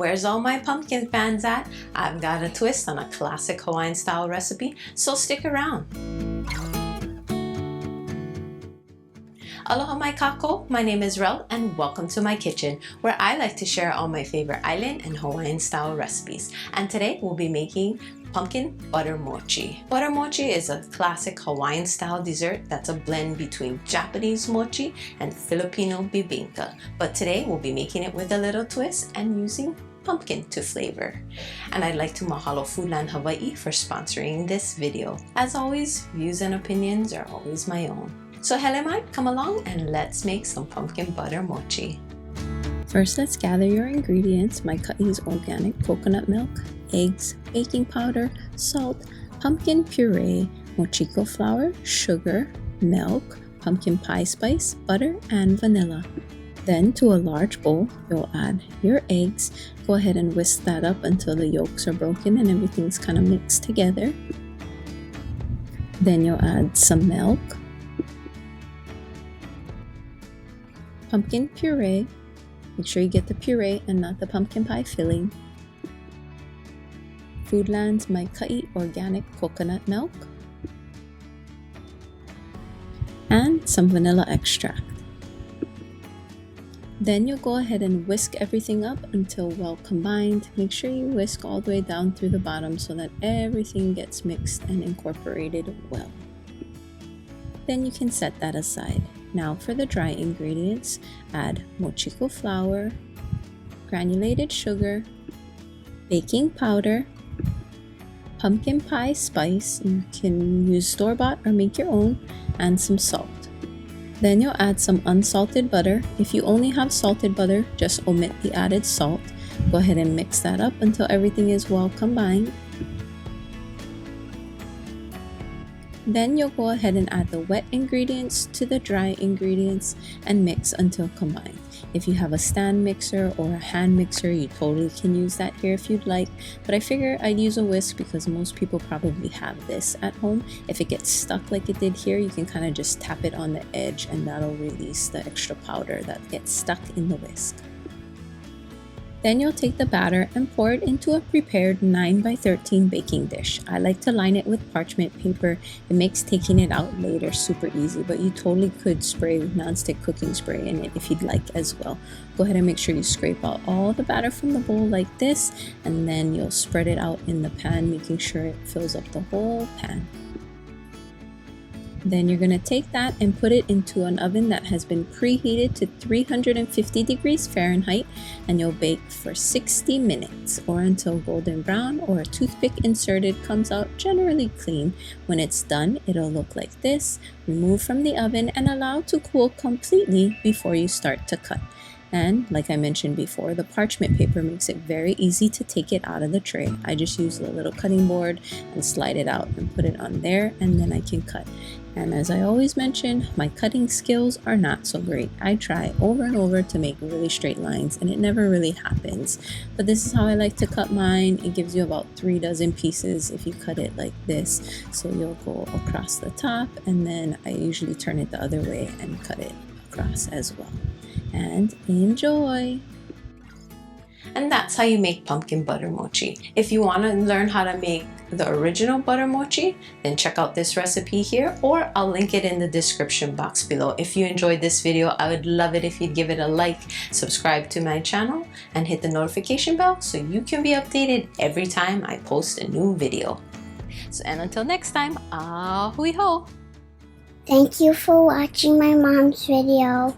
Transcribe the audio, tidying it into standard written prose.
Where's all my pumpkin fans at? I've got a twist on a classic Hawaiian style recipe, so stick around. Aloha mai kako, my name is Relle and welcome to my kitchen where I like to share all my favorite island and Hawaiian style recipes. And today we'll be making pumpkin butter mochi. Butter mochi is a classic Hawaiian style dessert that's a blend between Japanese mochi and Filipino bibingka. But today we'll be making it with a little twist and using pumpkin to flavor. And I'd like to mahalo Foodland Hawaii for sponsoring this video. As always, views and opinions are always my own. So Helemite, come along and let's make some pumpkin butter mochi. First, let's gather your ingredients. My cut is organic coconut milk, eggs, baking powder, salt, pumpkin puree, mochiko flour, sugar, milk, pumpkin pie spice, butter, and vanilla. Then to a large bowl, you'll add your eggs. Go ahead and whisk that up until the yolks are broken and everything's kind of mixed together. Then you'll add some milk, pumpkin puree. Make sure you get the puree and not the pumpkin pie filling. Foodland's My Kai organic coconut milk. And some vanilla extract. Then you'll go ahead and whisk everything up until well combined. Make sure you whisk all the way down through the bottom so that everything gets mixed and incorporated well. Then you can set that aside. Now for the dry ingredients, add mochiko flour, granulated sugar, baking powder, pumpkin pie spice, you can use store-bought or make your own, and some salt. Then you'll add some unsalted butter. If you only have salted butter, just omit the added salt. Go ahead and mix that up until everything is well combined. Then you'll go ahead and add the wet ingredients to the dry ingredients and mix until combined. If you have a stand mixer or a hand mixer, you totally can use that here if you'd like, but I figure I'd use a whisk because most people probably have this at home. If it gets stuck like it did here, you can kind of just tap it on the edge and that'll release the extra powder that gets stuck in the whisk. Then you'll take the batter and pour it into a prepared 9x13 baking dish. I like to line it with parchment paper. It makes taking it out later super easy, but you totally could spray nonstick cooking spray in it if you'd like as well. Go ahead and make sure you scrape out all the batter from the bowl like this, and then you'll spread it out in the pan, making sure it fills up the whole pan. Then you're going to take that and put it into an oven that has been preheated to 350 degrees Fahrenheit, and you'll bake for 60 minutes or until golden brown or a toothpick inserted comes out generally clean. When it's done, it'll look like this. Remove from the oven and allow to cool completely before you start to cut. And like I mentioned before, the parchment paper makes it very easy to take it out of the tray. I just use a little cutting board and slide it out and put it on there, and then I can cut. And as I always mention, my cutting skills are not so great. I try over and over to make really straight lines and it never really happens. But this is how I like to cut mine. It gives you about 3 dozen pieces if you cut it like this. So you'll go across the top, and then I usually turn it the other way and cut it across as well. And enjoy! And that's how you make pumpkin butter mochi. If you want to learn how to make the original butter mochi, then check out this recipe here, or I'll link it in the description box below. If you enjoyed this video, I would love it if you'd give it a like, subscribe to my channel, and hit the notification bell so you can be updated every time I post a new video. So, and until next time, ahui ho! Thank you for watching my mom's video.